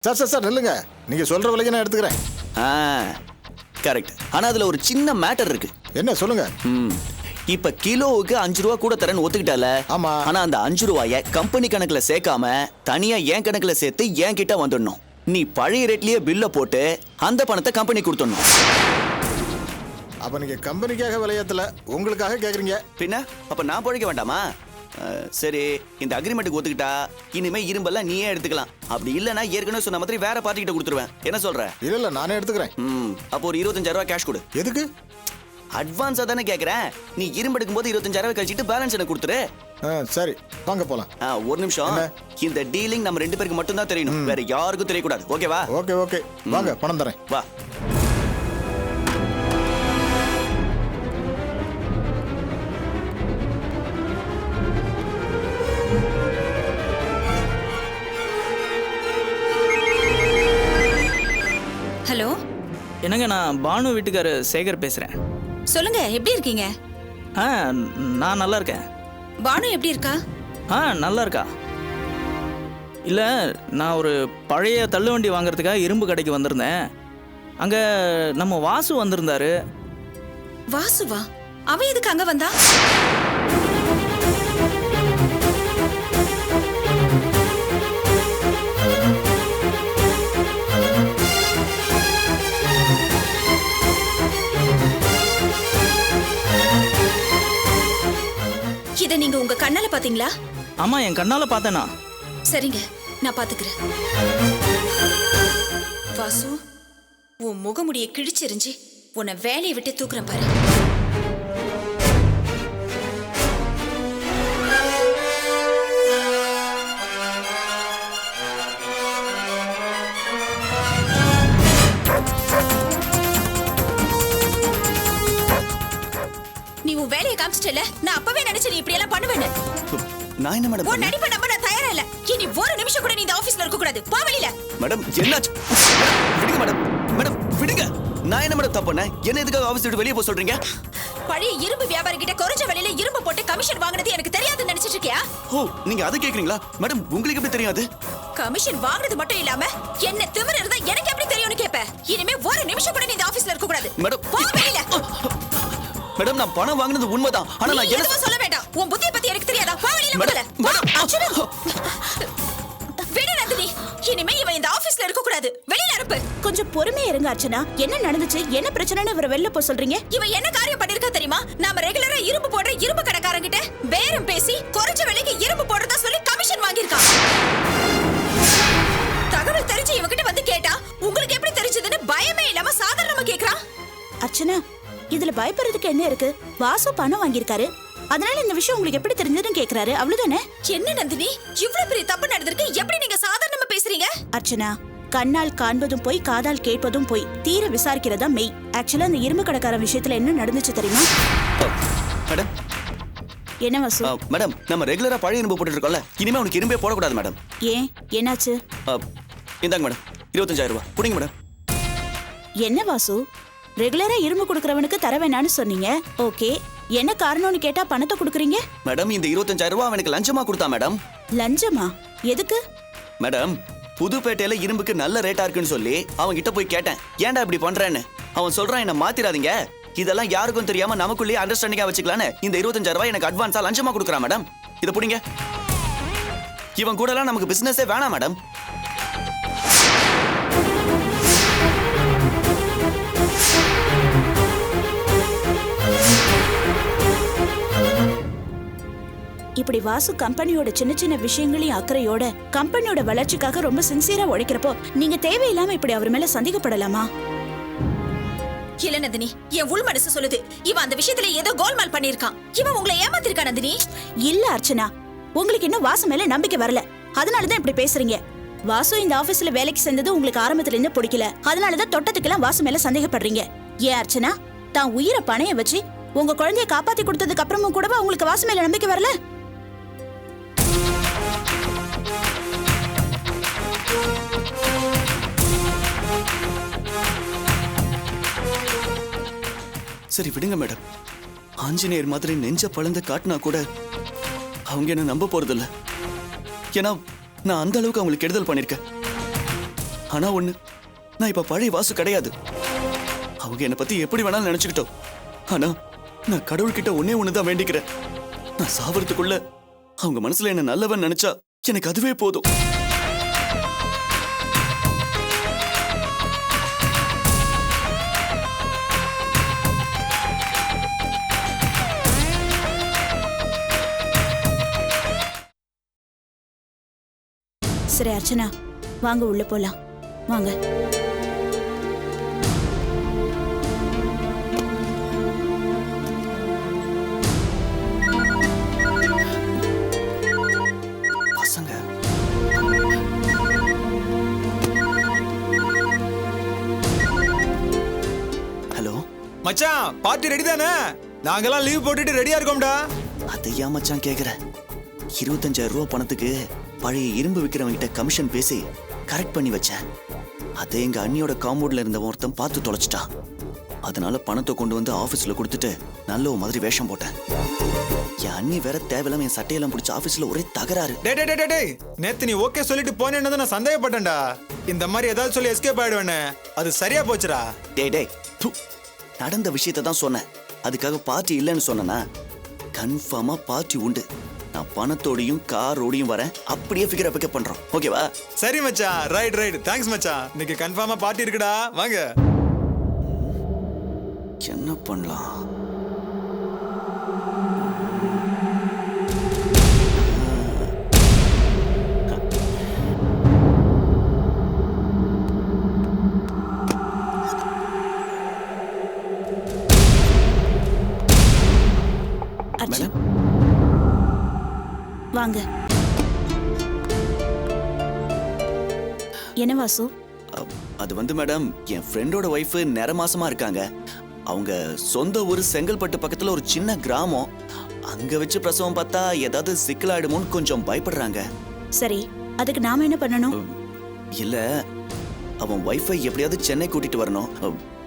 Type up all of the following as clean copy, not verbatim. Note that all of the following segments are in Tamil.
சார் சார் சார் நில்லுங்க. நீங்க சொல்ற விலைக்கு நான் எடுத்துக்கிறேன். கரெக்ட். ஆனா அதுல ஒரு சின்ன மேட்டர் இருக்கு. என்ன சொல்லுங்க. இப்ப கிலோவுக்கு 5 ரூபா கூட தரேன்னு ஒத்துக்கிட்டால. ஆமா. ஆனா அந்த 5 ரூபாய கம்பெனி கணக்குல சேர்க்காம தனியா என் கணக்குல சேர்த்து என் கிட்ட வந்துடணும். நீ பழைய ரேட்லயே பில்ல போட்டு அந்த பணத்தை கம்பெனி கொடுத்துடணும். அப்ப நீங்க கம்பெனிக்காக விலையத்துல உங்களுக்காக கேக்குறீங்க. பின்ன அப்ப நான் பழைக்க வேண்டாமா? சரி, இந்த அக்ரிமெண்ட்டுக்கு ஒத்துக்கிட்டா இனிமே இரும்பெல்லாம் நீயே எடுத்துக்கலாம். அப்படி இல்லைன்னா ஏற்கனவே சொன்ன மாதிரி வேற பார்ட்டி கிட்ட கொடுத்துருவேன். என்ன சொல்ற? இல்ல இல்ல நானே எடுத்துக்கிறேன். அப்போ ஒரு 25,000 ரூபாய் கேஷ் கொடு. எதுக்கு? அட்வான்ஸா தானே கேக்குறேன். நீ இரும்பு எடுக்கும் போது 25,000 ரூபாய் கழிச்சிட்டு பேலன்ஸ் எனக்கு கொடுத்துரு. சரி வாங்க போலாம். ஒரு நிமிஷம். இந்த டீலிங் நம்ம 2 பேருக்கு மட்டும் தான் தெரியணும். வேற யாருக்கும் தெரியக்கூடாது. ஓகேவா? ஓகே ஓகே வாங்க பணம் தரேன். வா. ஹலோ. என்னங்க, நான் பானு வீட்டுக்காரு சேகர் பேசுறேன். சொல்லுங்க, எப்படி இருக்கீங்க? நான் நல்லா இருக்கேன். பானு எப்படி இருக்கா? நல்லா இருக்கா. இல்லை, நான் ஒரு பழைய தள்ளுவண்டி வாங்குறதுக்காக இரும்பு கடைக்கு வந்திருந்தேன். அங்கே நம்ம வாசு வந்திருந்தாரு. வாசுவா? அவன் எதுக்கு அங்க வந்தா? இத நீங்க உங்க கண்ணால பாத்தீங்களா? ஆமா, என் கண்ணால பார்த்தேனா. சரிங்க, நான் பாத்துக்கிறேன். வாசு, உன் முகமுடியை கிழிச்செறிஞ்சு உன்னை வேலையை விட்டு தூக்குறேன் பாரு. நீ உன் வேலையை காமிச்சிட்டல. நான் அப்பவே நினைச்சேன் நீ இப்படி எல்லாம் பண்ணுவேன்னு. நான் என்ன மேடம்? உன் நடிப்பை நம்ப நான் தயாரா இல்ல. இனி ஒரு நிமிஷம் கூட நீ இந்த ஆபீஸ்ல இருக்க கூடாது. போ வெளியில. மேடம் என்னாச்சு? விடுங்க மேடம். மேடம் விடுங்க. நான் என்ன மேடம் தப்பு பண்ணேன்? என்ன எதுக்காக ஆபீஸ் விட்டு வெளியே போக சொல்றீங்க? பழைய இரும்பு வியாபாரி கிட்ட குறைஞ்ச விலையில இரும்பு போட்டு கமிஷன் வாங்குனது எனக்கு தெரியாதுன்னு நினைச்சிட்டு இருக்கியா? நீங்க அதை கேக்குறீங்களா? மேடம் உங்களுக்கு எப்படி தெரியாது? கமிஷன் வாங்குனது மட்டும் இல்லாம என்ன திமிரு இருந்தா எனக்கு எப்படி தெரியும்னு கேப்ப. இனிமே ஒரு நிமிஷம் கூட நீ இந்த ஆபீஸ்ல இருக்க கூடாது. மேடம் போ வெளியில. மேடம் நான் பணம் வாங்குனது உண்மைதான். ஆனா நான் எதுவும் சொல்ல வேண்டாம். உன் புத்தியை பத்தி எனக்கு தெரியாதா? போ வெளியில முதல்ல. விடு நந்தினி. இனிமே இவன் இந்த ஆபீஸ்ல இருக்க கூடாது. வெளியில அனுப்பு. கொஞ்சம் பொறுமையா இருங்க அர்ச்சனா. என்ன நடந்துச்சு, என்ன பிரச்சனைன்னு இவரை வெளில போக சொல்றீங்க? இவன் என்ன காரியம் பண்ணிருக்கா தெரியுமா? நாம ரெகுலரா இரும்பு போடுற இரும்பு கடைக்காரங்கிட்ட பேரம் பேசி குறைஞ்ச விலைக்கு இரும்பு போடுறதா சொல்லி கமிஷன் வாங்கியிருக்கான். தகவல் தெரிஞ்சு இவகிட்ட வந்து கேட்டா உங்களுக்கு எப்படி தெரிஞ்சதுன்னு பயமே இல்லாம சாதாரணமா கேக்குறான். அர்ச்சனா, இதுல பயப்படுறதுக்கு என்ன இருக்கு? வாசு பணம் வாங்கியிருக்காரு, அதனால இந்த விஷயம் உங்களுக்கு எப்படி தெரிஞ்சதுன்னு கேக்குறாரு, அவ்வளவுதானே? என்ன நந்தினி, இவ்வளவு பெரிய தப்பு நடந்திருக்கு, எப்படி நீங்க சாதாரணமா பேசுறீங்க? அர்ச்சனா, கண்ணால் காண்பதும் போய் காதால் கேட்பதும் போய், தீர விசாரிக்கிறதா மெய். ஆக்சுவலா அந்த இரும்பு கடைக்கார விஷயத்துல என்ன நடந்துச்சு தெரியுமா? மேடம் என்ன வாசு? மேடம் நம்ம ரெகுலரா பழைய இரும்பு போட்டுட்டு இருக்கோம்ல, இனிமே உனக்கு இரும்பே போடக்கூடாது மேடம். ஏன், என்னாச்சு? இந்தாங்க மேடம் 25,000 ரூபாய் புடிங்க மேடம். என்ன வாசு, ரெகுலரா இரும்பு கொடுக்கறவனுக்கு தர வேணான்னு சொன்னீங்க. ஓகே, என்ன காரணம்னு கேட்டா பணத்தை கொடுக்குறீங்க? மேடம் இந்த 25,000 ரூபாய் அவனுக்கு லஞ்சமா கொடுத்தா மேடம். லஞ்சமா? எதுக்கு? மேடம் புதுப்பேட்டையில இரும்புக்கு நல்ல ரேட்டா இருக்குன்னு சொல்லி அவன் கிட்ட போய் கேட்டேன், ஏன்டா இப்படி பண்றேன்னு. அவன் சொல்றான், என்ன மாத்திராதீங்க, இதெல்லாம் யாருக்கும் தெரியாம நமக்குள்ளேயே அண்டர்ஸ்டாண்டிங்கா வச்சுக்கலான்னு இந்த 25,000 ரூபாய் எனக்கு அட்வான்ஸா லஞ்சமா கொடுக்குறான் மேடம். இதை புடிங்க. இவன் கூட எல்லாம் நமக்கு பிசினஸே வேணாம் மேடம். இப்படி வாசு கம்பெனியோட சின்ன சின்ன விஷயங்களையும் அக்கறையோட கம்பெனியோட வளர்ச்சிக்காக ரொம்ப சின்சியரா உழைக்கிறப்போ நீங்க தேவையில்லாம இப்படி அவர் மேல சந்தேகப்படலாமா? இல்ல நந்தினி, என் உள் மனசு சொல்லுது இவன் அந்த விஷயத்துல ஏதோ கோல்மால் பண்ணிருக்கான். இவன் உங்களை ஏமாத்திருக்கான் நந்தினி. இல்ல அர்ச்சனா, உங்களுக்கு இன்னும் வாசு மேல நம்பிக்கை வரல, அதனாலதான் இப்படி பேசுறீங்க. வாசு இந்த ஆபீஸ்ல வேலைக்கு சேர்ந்தது உங்களுக்கு ஆரம்பத்துல இருந்து பிடிக்கல, அதனாலதான் தொட்டத்துக்கெல்லாம் வாசு மேல சந்தேகப்படுறீங்க. ஏன் அர்ச்சனா, தான் உயிரை பணைய வச்சு உங்க குழந்தைய காப்பாத்தி கொடுத்ததுக்கு அப்புறமும் கூடவா உங்களுக்கு வாசு மேல நம்பிக்கை வரல? சரி விடுங்க மேடம். ஆஞ்சநேயர் மாதிரி நெஞ்ச பழந்த காட்டினா கூட அவங்க என்ன நம்ப போறதில்ல. ஏன்னா நான் அந்த அளவுக்கு அவங்களுக்கு கெடுதல் பண்ணிருக்கேன். ஆனா ஒண்ணு, நான் இப்ப பழைய வாசு கிடையாது. அவங்க என்னை பத்தி எப்படி வேணாலும் நினைச்சுக்கிட்டோம். ஆனா நான் கடவுள்கிட்ட ஒண்ணுதான் வேண்டிக்கிறேன். நான் சாவறதுக்குள்ள அவங்க மனசுல என்ன நல்லவன் நினைச்சா எனக்கு அதுவே போதும். சரி அர்ச்சனா, வாங்க உள்ள போலாம். வாங்க. பசங்க ஹலோ மச்சான், பார்ட்டி ரெடி தானே? நாங்கெல்லாம் லீவ் போட்டுட்டு ரெடியா இருக்கோம்டா. அதையா மச்சான் கேக்குற? 25,000 ரூபாய் பணத்துக்கு பழைய இரும்பு விற்கிறவங்க கிட்ட கமிஷன் பேசி கரெக்ட் பண்ணி வச்சேன். அதை எங்க அண்ணியோட காம்பவுண்ட்ல இருந்த ஒருத்தன் பார்த்து தொலைச்சிட்டா. அதனால பணத்தை கொண்டு வந்து ஆபீஸ்ல கொடுத்துட்டு நல்ல மாதிரி வேஷம் போட்டேன். என் அண்ணி வேற தேவையில்லாம என் சட்டையெல்லாம் பிடிச்ச ஆபீஸ்ல ஒரே தகராறு. டேய், நேத்து நீ ஓகே சொல்லிட்டு போனேன்னு நான் சந்தேகப்பட்டேன்டா. இந்த மாதிரி ஏதாவது சொல்லி எஸ்கேப் ஆயிடுவேன்னு. அது சரியா போச்சுடா. டேய் து, நடந்த விஷயத்தை தான் சொன்னேன். அதுக்காக பார்ட்டி இல்லைன்னு சொன்னேனா? கன்ஃபார்மா பார்ட்டி உண்டு. நான் பணத்தோடையும் காரோடையும் வரேன். அப்படியே ஃபிகரை பிக்கப் பண்றோம். ஓகேவா? சரி மச்சான், ரைட். தேங்க்ஸ் மச்சான். இன்னைக்கு கன்ஃபார்மா பார்ட்டி இருக்குடா. வாங்க. என்ன பண்ணலாம்? அர்ச்சனா, வாங்க. என்ன வாசு? அது வந்து மேடம், என் ஃப்ரெண்டோட ஒய்ஃப் நிறமாசமா இருக்காங்க. அவங்க சொந்த ஊர் செங்கல்பட்டு பக்கத்துல ஒரு சின்ன கிராமம். அங்க வச்சு பிரசவம் பார்த்தா ஏதாவது சிக்கலாயிடுமோன்னு கொஞ்சம் பயப்படுறாங்க. சரி, அதுக்கு நாம என்ன பண்ணணும்? இல்ல, அவன் ஒய்ஃபை எப்படியாவது சென்னை கூட்டிட்டு வரணும்.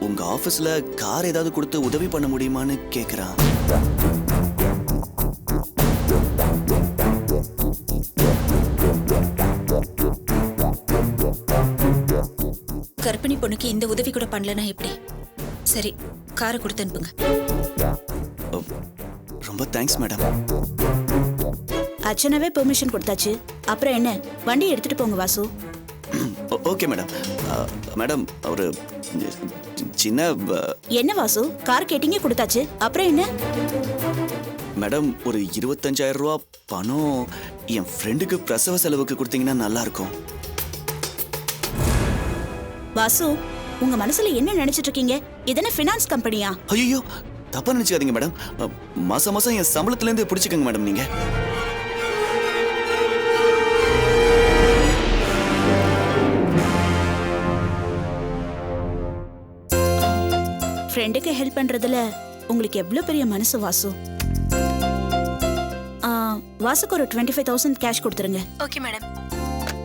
உங்க ஆபீஸ்ல கார் ஏதாவது கொடுத்து உதவி பண்ண முடியுமான்னு கேக்குறான். கர்ப்பிணி பொண்ணுக்கு இந்த உதவி கூட பண்ணலனா எப்படி? சரி, காரை கொடுத்து அனுப்புங்க. ரொம்ப தேங்க்ஸ் மேடம். அர்ச்சனாவே பெர்மிஷன் கொடுத்தாச்சு. அப்புறம் என்ன, வண்டி எடுத்துட்டு போங்க வாசு. Okay madam. மேடம், ஒரு சின்ன என்ன வாசு, கார் கேட்டீங்க கொடுத்தாச்சு. அப்புறம் என்ன? மேடம், ஒரு 25,000 ரூபாய் பணம் என் ஃப்ரெண்டுக்கு பிரசவ செலவுக்கு கொடுத்தீங்கன்னா நல்லா இருக்கும். வாசு, உங்க மனசுல என்ன நினைச்சிட்டு இருக்கீங்க? இதென்ன ஃபினான்ஸ் கம்பெனியா? ஐயோ, தப்பா நினைச்சுக்காதீங்க மேடம். மாசம் மாசம் என் சம்பளத்துல இருந்து பிடிச்சுக்கங்க மேடம். நீங்க ஃப்ரெண்டுக்கு ஹெல்ப் பண்றதுல உங்களுக்கு எவ்வளவு பெரிய மனசு வாசு. வாசுக்கு ஒரு 25,000 கேஷ் கொடுத்துருங்க. Okay madam.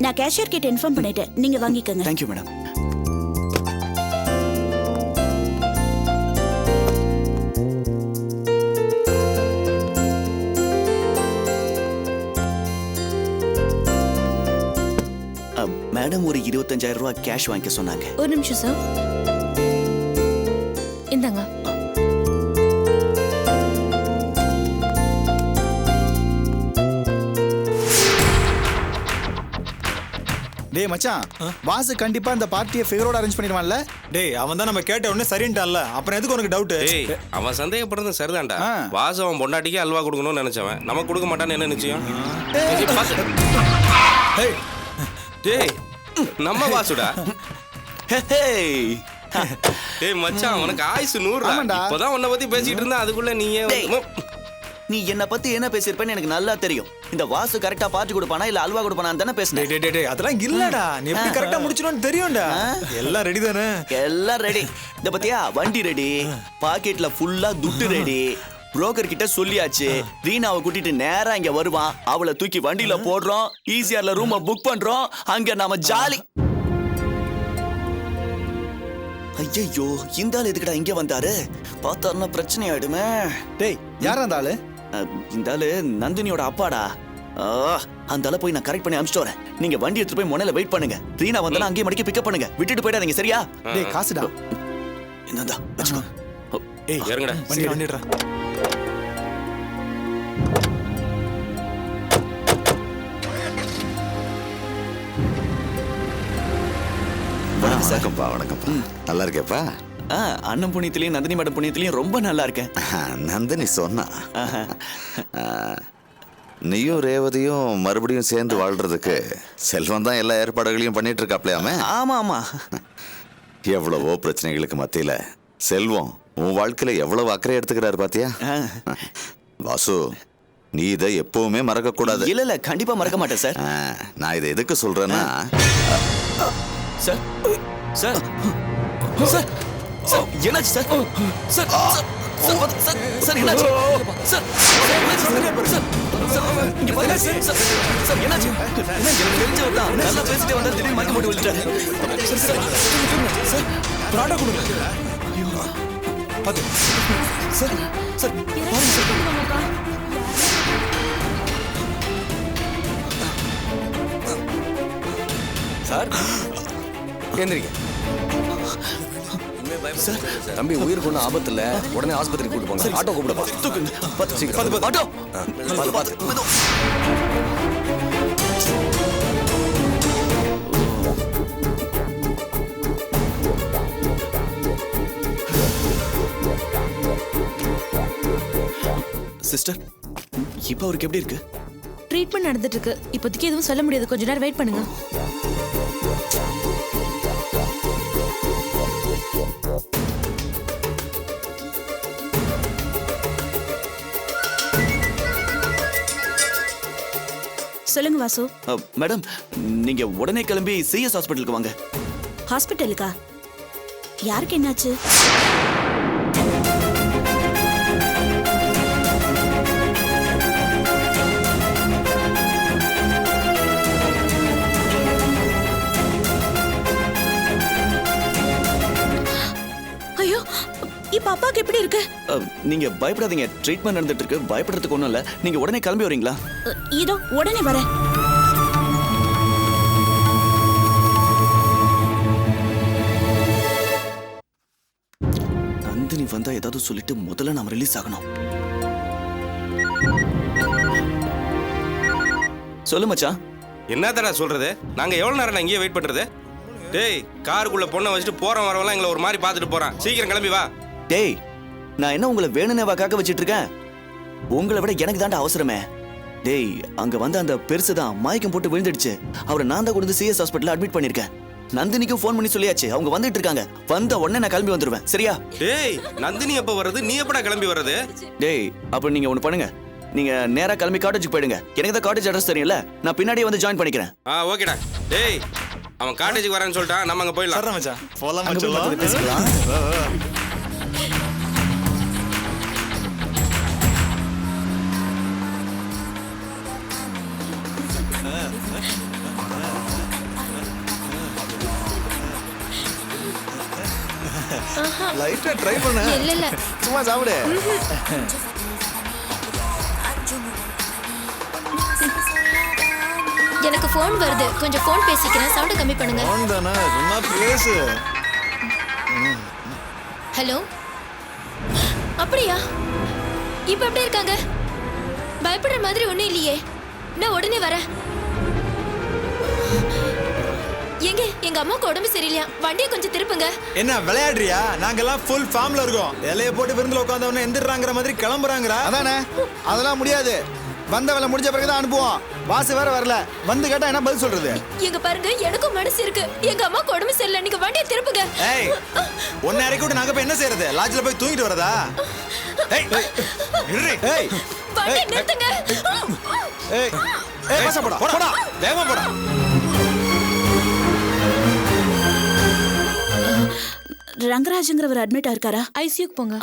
நான் கேஷியர் கிட்ட இன்ஃபார்ம் பண்ணிட்டேன். நீங்க வாங்கிக்கங்க. Thank you madam. மேடம் ஒரு 25,000 ரூபாய் கேஷ் வாங்கிக்க சொன்னாங்க. ஒரு நிமிஷம் சார். இந்தாங்க. டேய் மச்சான், வாசு கண்டிப்பா இந்த பார்ட்டியை ஃபிகரோட அரேஞ்ச் பண்ணிடுவான்ல? டேய், அவன் தான் நம்ம கேட்ட உடனே சரின்ட்டான்ல. அப்புறம் எதுக்கு உனக்கு டவுட்? டேய், அவன் சந்தேகப்படுறது சரிதான்டா. வாசு அவன் பொண்டாட்டிக்கு அல்வா கொடுக்கணும்னு நினைச்சவன் நமக்கு கொடுக்க மாட்டான்னு என்ன நிச்சயம்? டேய், நம்ம வாசுடா. டேய் மச்சான், உனக்கு ஆயுசு 100. இப்பதான் உன்னை பத்தி பேசிட்டு இருந்தா அதுக்குள்ள நீயே நீ என்ன பத்தி என்ன பேசிருப்பேன்னு எனக்கு நல்லா தெரியும். இந்த வாசு கரெக்டா பார்ட்டி கொடுப்பானா இல்ல அல்வா கொடுப்பானா தானே பேசுனேன். டேய், அதெல்லாம் இல்லடா. நீ எப்படி கரெக்ட்டா முடிச்சிரோன்னு தெரியும்டா. எல்லாம் ரெடி தானே? எல்லாம் ரெடி. இந்த பத்தியா வண்டி ரெடி, பாக்கெட்ல ஃபுல்லா துட்டு ரெடி. புரோக்கர் கிட்ட சொல்லியாச்சு. ரீனாவை கூட்டிட்டு நேரா இங்க வருவான். அவளை தூக்கி வண்டியில போடுறோம். ஈஸியார்ல ரூமை புக் பண்றோம். அங்க நாம ஜாலி. ஐயோ, இந்த ஆள் எதுக்குடா இங்க வந்தாரு? பார்த்தாருன்னா பிரச்சனை ஆயிடுமே. டேய், யாரா அந்த ஆளு? இந்த ஆளு நந்தினியோட அப்பாடா. அந்த ஆளை போய் நான் கரெக்ட் பண்ணி அனுப்பிச்சிட்டு வரேன். நீங்க வண்டி எடுத்துட்டு போய் முனையில வெயிட் பண்ணுங்க. ரீனா வந்தாலும் அங்கேயே மடிக்க பிக்கப் பண்ணுங்க. விட்டுட்டு போயிடாதீங்க, சரியா? டேய் காசுடா. இந்தா வச்சுக்கோ. ஏய் இறங்குடா. வண்டி வண்டிடுறா. வணக்கம்ப்பா. வணக்கம்ப்பா. நல்லா இருக்கேப்பா. அண்ணன் புண்ணியத்திலையும் நந்தினி மேடம் புண்ணியத்திலையும் ரொம்ப நல்லா இருக்கேன். நந்தினி சொன்னா நீயும் ரேவதியும் மறுபடியும் சேர்ந்து வாழ்றதுக்கு செல்வம் தான் எல்லா ஏற்பாடுகளையும் பண்ணிட்டு இருக்காப்லையாமே. ஆமா ஆமா. எவ்வளவோ பிரச்சனைகளுக்கு மத்தியில செல்வம் உன் வாழ்க்கையில எவ்வளவு அக்கறை எடுத்துக்கிறாரு பாத்தியா? வாசு, நீ இதை எப்பவுமே மறக்க கூடாது. இல்ல கண்டிப்பா மறக்க மாட்டேன் சார். நான் இதை எதுக்கு சொல்றேன்னா, சார் சார் சார் சார் என்னாச்சு sir? Sir sir sir sir என்னாச்சு? சார் சார் சார் இங்க பாருங்க சார். சார் என்னாச்சு? எனக்கு தெரிஞ்சவர் தான். நல்லா பேசிட்டே வந்தா திடீர்னு மயக்கம் போட்டு விழுந்துட்டாரு. சார் சார் பிராண்டா கொடுங்க. பாத்து. சார் சார் பாருங்க சார். சார் கேந்திரிங்க. தம்பி உயிருக்கு ஒன்றும் ஆபத்து இல்லை, உடனே ஆஸ்பத்திரிக்கு கூட்டு போங்க. ஆட்டோ கூப்பிடுப்பா. சீக்கிரம் ஆட்டோ பார்த்து. சிஸ்டர், இப்போ அவருக்கு எப்படி இருக்கு? ட்ரீட்மெண்ட் நடந்துட்டு இருக்கு. இப்போதைக்கு எதுவும் சொல்ல முடியாது. கொஞ்ச நேரம் வெயிட் பண்ணுங்க. சொல்லுங்க வாசு. மேடம், நீங்க உடனே கிளம்பி சிஎஸ் ஹாஸ்பிட்டலுக்கு வாங்க. ஹாஸ்பிட்டலுக்கா? யாருக்கு என்னாச்சு? ஐயோ, இப்ப அப்பாக்கு எப்படி இருக்கு? நீங்க பயப்படாதீங்க. ட்ரீட்மெண்ட் நடந்துட்டு இருக்கு. பயப்படுறதுக்கு ஒண்ணும் இல்ல. நீங்க உடனே கிளம்பி வரீங்களா? இதோ உடனே வரேன். நந்தினி வந்தா ஏதாவது சொல்லிட்டு முதல்ல நாம ரிலீஸ் ஆகணும். சொல்லு மச்சான். என்னத்தடா சொல்றது? நாங்க எவ்வளவு நேரம் இங்கேயே வெயிட் பண்றது? டேய், காருக்குள்ள பொண்ணை வச்சுட்டு போறவன் வரவெல்லாம் எங்களை ஒரு மாதிரி பார்த்துட்டு போறான். சீக்கிரம் கிளம்பி வா. டேய், நான் என்ன உங்களை வேணும்னேவா காக்க வச்சிட்டு இருக்கேன்? உங்களை விட எனக்கு தாண்டா அவசரமே. டேய், அங்க வந்து அந்த பெருசு தான் மயக்கம் போட்டு விழுந்துடுச்சு. அவரை நான் தான் கொண்டு சிஎஸ் ஹாஸ்பிட்டல் அட்மிட் பண்ணிருக்கேன். நந்தினிக்கும் ஃபோன் பண்ணி சொல்லியாச்சு. அவங்க வந்துட்டு இருக்காங்க. வந்த உடனே நான் கிளம்பி வந்துருவேன், சரியா? டேய், நந்தினி எப்ப வர்றது? நீ எப்படா கிளம்பி வர்றது? டேய், அப்ப நீங்க ஒண்ணு பண்ணுங்க. நீங்க நேரா கிளம்பி காட்டேஜுக்கு போயிடுங்க. எனக்கு தான் காட்டேஜ் அட்ரஸ் தெரியும்ல. நான் பின்னாடியே வந்து ஜாயின் பண்ணிக்கிறேன். ஓகேடா. டேய், அவன் காட்டேஜுக்கு வரேன்னு சொல்லிட்டான். நம்ம அங்க போயிடலாம். சரி மச்சான். போலாம் அங்க போய் மச்சான். பேசிக்கலாம். லைட்டா ட்ரை பண்ணு. இல்ல சும்மா சாப்பிடு. எனக்கு ஃபோன் வருது. கொஞ்சம் ஃபோன் பேசிக்கிறேன். சவுண்ட் கம்மி பண்ணுங்க. ஃபோன் தானே, சும்மா பேசு. ஹலோ. அப்படியா? இப்ப எப்படி இருக்காங்க? பயப்படுற மாதிரி ஒண்ணும் இல்லையே. நான் உடனே வரேன். எங்க அம்மாவுக்கு உடம்பு சரியில்லையா? வண்டியை கொஞ்சம் திருப்புங்க. என்ன விளையாடுறியா? நாங்கெல்லாம் ஃபுல் ஃபார்ம்ல இருக்கோம். இலைய போட்டு விருந்துல உட்கார்ந்தவன எந்திராங்கற மாதிரி கிளம்புறாங்கடா. அதானே, அதெல்லாம் முடியாது. வந்த வேலை முடிஞ்ச பிறகுதான் அனுப்புவோம். வாசு வேற வரல. வந்து கேட்டா என்ன பதில் சொல்றது? எங்க பாருங்க, எனக்கும் மனசு இருக்கு. எங்க அம்மாவுக்கு உடம்பு சரியில்லை. நீங்க வண்டியை திருப்புங்க. ஏய், ஒன்ன இறக்கி விட்டு நாங்க போய் என்ன செய்யறது? லாட்ஜ்ல போய் தூங்கிட்டு வரதா? ஏய், இருடி. ஏய், வண்டி நிறுத்துங்க. ஏய், ஏய், பச போடா. போடா, வேகமா போடா. ரங்கராஜ்ங்கிறவர் அட்மிட் ஆயிருக்காரா? ஐசியூக்கு போங்க.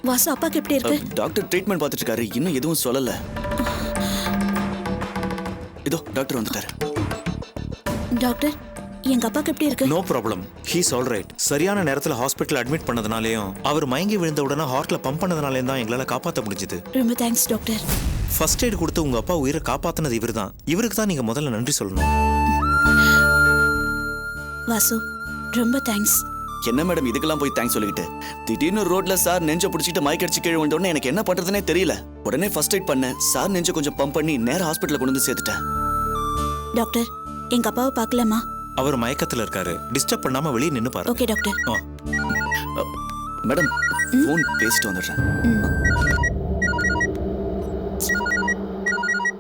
வாசு, அப்பாக்கு எப்படி இருக்கு? டாக்டர் ட்ரீட்மெண்ட் பார்த்துட்டு இருக்காரு. இன்னும் எதுவும் சொல்லல. இதோ டாக்டர் வந்துட்டாரு. டாக்டர், எங்க அப்பாக்கு எப்படி இருக்கு? No problem, he's all right. சரியான நேரத்துல ஹாஸ்பிட்டல் அட்மிட் பண்ணதுனாலயும் அவர் மயங்கி விழுந்த உடனே ஹார்ட்ல பம்ப் பண்ணதுனாலயும் தான் எங்களால காப்பாற்ற முடிஞ்சது. ரொம்ப தேங்க்ஸ் டாக்டர். ஃபர்ஸ்ட் எய்ட் கொடுத்து உங்க அப்பா உயிரை காப்பாத்தினது இவர்தான். இவருக்கு தான் நீங்க முதல்ல நன்றி சொல்லணும். வாசு ரொம்ப தேங்க்ஸ். என்ன மேடம் இதுக்கெல்லாம் போய் தேங்க்ஸ் சொல்லிக்கிட்டு? திடீர்னு ரோட்ல சார் நெஞ்ச பிடிச்சிட்டு மயக்கடிச்சு கீழே விழுந்தோடனே எனக்கு என்ன பண்றதுனே தெரியல. உடனே ஃபர்ஸ்ட் எய்ட் பண்ண சார் நெஞ்ச கொஞ்சம் பம்ப் பண்ணி நேரா ஹாஸ்பிட்டல்ல கொண்டு வந்து சேர்த்துட்டேன். டாக்டர் எங்க அப்பாவை பார்க்கலாமா? அவர் மயக்கத்துல இருக்காரு, டிஸ்டர்ப் பண்ணாம வெளியே நின்னு பாருங்க. Okay doctor. மேடம் ஃபோன் பேசிட்டு வந்துடுறேன்.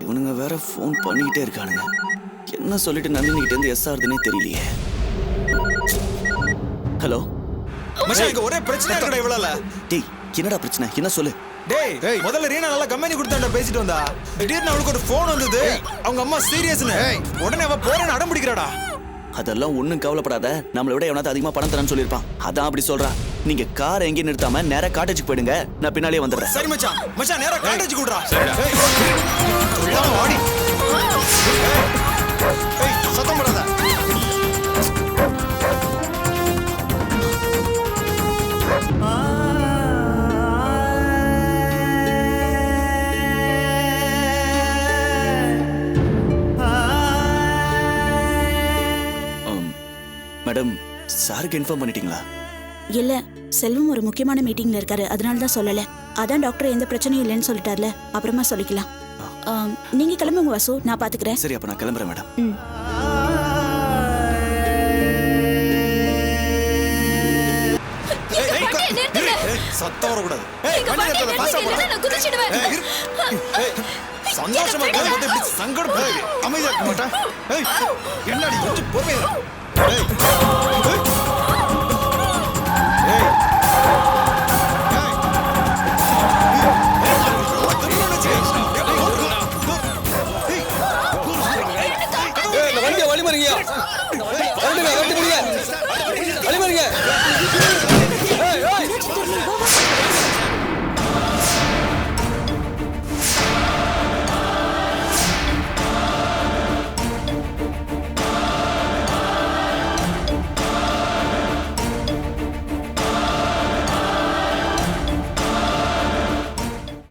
இவனுங்க வேற ஃபோன் பண்ணிக்கிட்டே இருக்கானுங்க. என்ன சொல்லிட்டு நந்தினி கிட்ட இருந்து எஸ் ஆகுதுன்னே தெரியலையே. ஹலோ மச்சான், இங்க ஒரே பிரச்சனை இருக்குடா இவ்வளவுல. டேய் என்னடா பிரச்சனை, என்ன சொல்லு. டேய் முதல்ல ரீனா நல்லா கம்பெனி கொடுத்தாண்ட பேசிட்டு வந்தா. திடீர்னு அவளுக்கு ஒரு ஃபோன் வந்தது. அவங்க அம்மா சீரியஸ்னு. உடனே அவ போறேன்னு அடம் பிடிக்கிறாடா. அதெல்லாம் ஒண்ணும் கவலைப்படாத, நம்மளை விட எவனாவது அதிகமா பணம் தரேன்னு சொல்லியிருப்பான். அதான் அப்படி சொல்றா. நீங்க காரை எங்கேயும் நிறுத்தாம நேரா காட்டேஜுக்கு போயிடுங்க, நான் பின்னாலே வந்துடுறேன். சரி மச்சான். மச்சான் நேரா காலேஜ் கூடுறா. வாடி. சத்தம் போடாத. மேடம் சாருக்கு இன்ஃபார்ம் பண்ணிட்டீங்களா? இல்ல, செல்வம் ஒரு முக்கியமான மீட்டிங்ல இருக்காரு, அதனால தான் சொல்லல. அதான் டாக்டர் எந்த பிரச்சனையும் இல்லைன்னு சொல்லிட்டார்ல, அப்புறமா சொல்லிக்கலாம். நீங்க கிளம்புங்க வாசு, நான் பாத்துக்கிறேன். சரி அப்ப நான் கிளம்புறேன் மேடம். சத்தம் வரக்கூடாது. குதிச்சிடுவேன். சந்தோஷமா சங்கடம் அமைதியா இருக்க மாட்டேன். என்னடி கொஞ்சம் பொறுமையா.